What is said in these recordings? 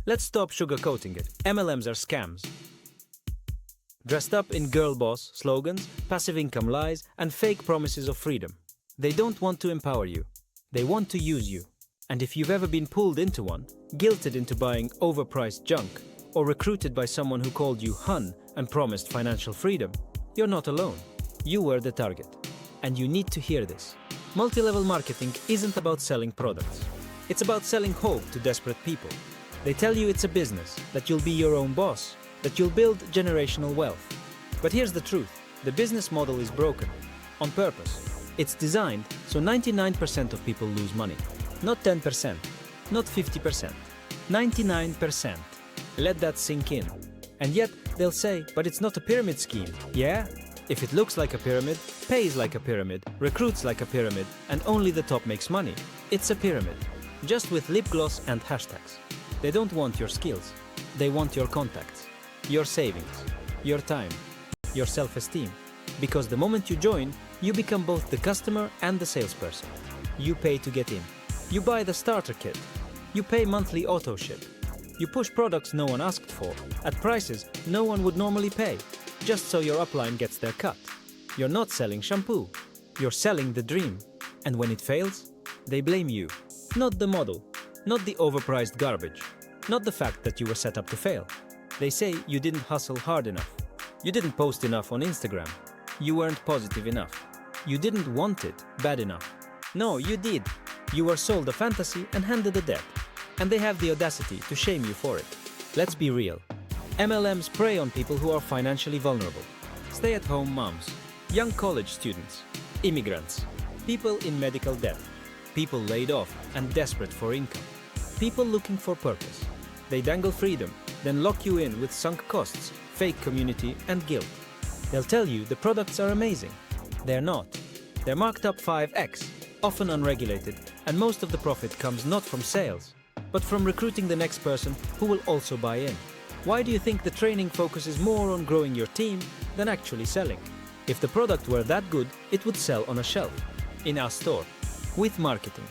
Let's stop sugarcoating it. MLMs are scams. Dressed up in girl boss slogans, passive income lies, and fake promises of freedom. They don't want to empower you. They want to use you. And if you've ever been pulled into one, guilted into buying overpriced junk, or recruited by someone who called you hun and promised financial freedom, you're not alone. You were the target. And you need to hear this. Multi-level marketing isn't about selling products. It's about selling hope to desperate people. They tell you it's a business, that you'll be your own boss, that you'll build generational wealth. But here's the truth. The business model is broken. On purpose. It's designed so 99% of people lose money. Not 10%, not 50%, 99%. Let that sink in. And yet, they'll say, but it's not a pyramid scheme. Yeah? If it looks like a pyramid, pays like a pyramid, recruits like a pyramid, and only the top makes money, it's a pyramid. Just with lip gloss and hashtags. They don't want your skills. They want your contacts, your savings, your time, your self-esteem. Because the moment you join, you become both the customer and the salesperson. You pay to get in. You buy the starter kit. You pay monthly auto ship. You push products no one asked for, at prices no one would normally pay, just so your upline gets their cut. You're not selling shampoo. You're selling the dream. And when it fails, they blame you. Not the model, not the overpriced garbage, not the fact that you were set up to fail. They say you didn't hustle hard enough. You didn't post enough on Instagram. You weren't positive enough. You didn't want it bad enough. No, you did. You were sold a fantasy and handed a debt. And they have the audacity to shame you for it. Let's be real. MLMs prey on people who are financially vulnerable. Stay-at-home moms, young college students, immigrants, people in medical debt, people laid off and desperate for income, people looking for purpose. They dangle freedom, then lock you in with sunk costs, fake community and guilt. They'll tell you the products are amazing. They're not. They're marked up 5x, often unregulated, and most of the profit comes not from sales, but from recruiting the next person who will also buy in. Why do you think the training focuses more on growing your team than actually selling? If the product were that good, it would sell on a shelf, in our store, with marketing.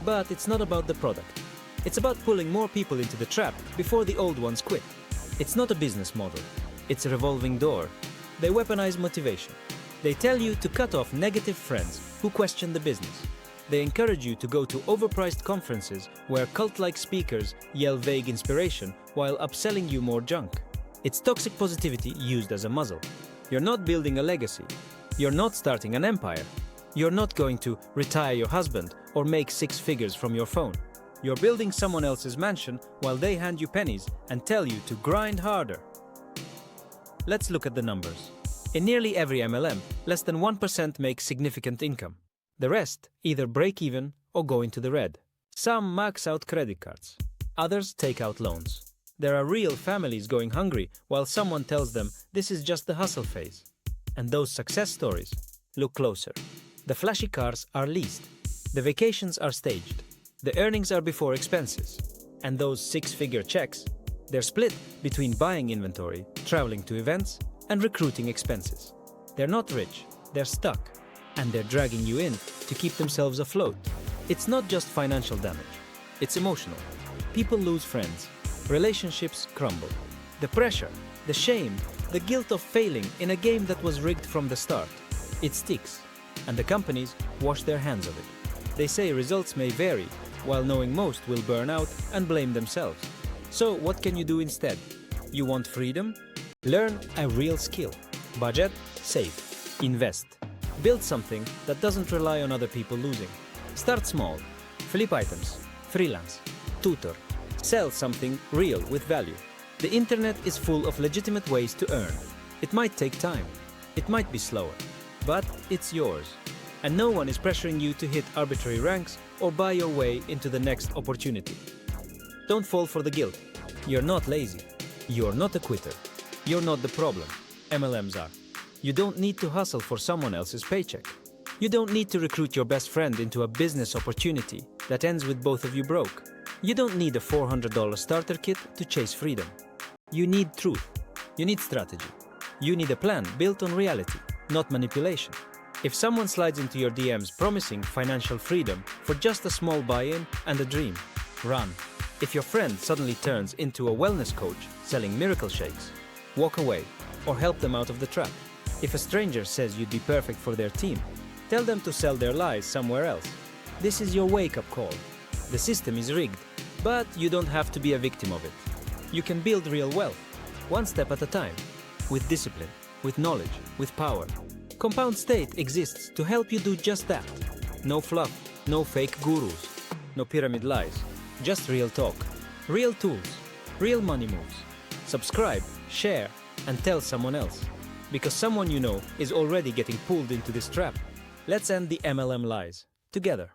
But it's not about the product. It's about pulling more people into the trap before the old ones quit. It's not a business model. It's a revolving door. They weaponize motivation. They tell you to cut off negative friends who question the business. They encourage you to go to overpriced conferences where cult-like speakers yell vague inspiration while upselling you more junk. It's toxic positivity used as a muzzle. You're not building a legacy. You're not starting an empire. You're not going to retire your husband or make 6 figures from your phone. You're building someone else's mansion while they hand you pennies and tell you to grind harder. Let's look at the numbers. In nearly every MLM, less than 1% make significant income. The rest either break even or go into the red. Some max out credit cards. Others take out loans. There are real families going hungry while someone tells them this is just the hustle phase. And those success stories, look closer. The flashy cars are leased. The vacations are staged. The earnings are before expenses. And those 6-figure checks, they're split between buying inventory, traveling to events, and recruiting expenses. They're not rich, they're stuck. And they're dragging you in to keep themselves afloat. It's not just financial damage. It's emotional. People lose friends. Relationships crumble. The pressure, the shame, the guilt of failing in a game that was rigged from the start. It sticks. And the companies wash their hands of it. They say results may vary, while knowing most will burn out and blame themselves. So what can you do instead? You want freedom? Learn a real skill. Budget, save, invest. Build something that doesn't rely on other people losing. Start small. Flip items. Freelance. Tutor. Sell something real with value. The internet is full of legitimate ways to earn. It might take time. It might be slower. But it's yours. And no one is pressuring you to hit arbitrary ranks or buy your way into the next opportunity. Don't fall for the guilt. You're not lazy. You're not a quitter. You're not the problem. MLMs are. You don't need to hustle for someone else's paycheck. You don't need to recruit your best friend into a business opportunity that ends with both of you broke. You don't need a $400 starter kit to chase freedom. You need truth. You need strategy. You need a plan built on reality, not manipulation. If someone slides into your DMs promising financial freedom for just a small buy-in and a dream, run. If your friend suddenly turns into a wellness coach selling miracle shakes, walk away or help them out of the trap. If a stranger says you'd be perfect for their team, tell them to sell their lies somewhere else. This is your wake-up call. The system is rigged, but you don't have to be a victim of it. You can build real wealth, one step at a time, with discipline, with knowledge, with power. Compound State exists to help you do just that. No fluff, no fake gurus, no pyramid lies, just real talk, real tools, real money moves. Subscribe, share, and tell someone else. Because someone you know is already getting pulled into this trap. Let's end the MLM lies, together.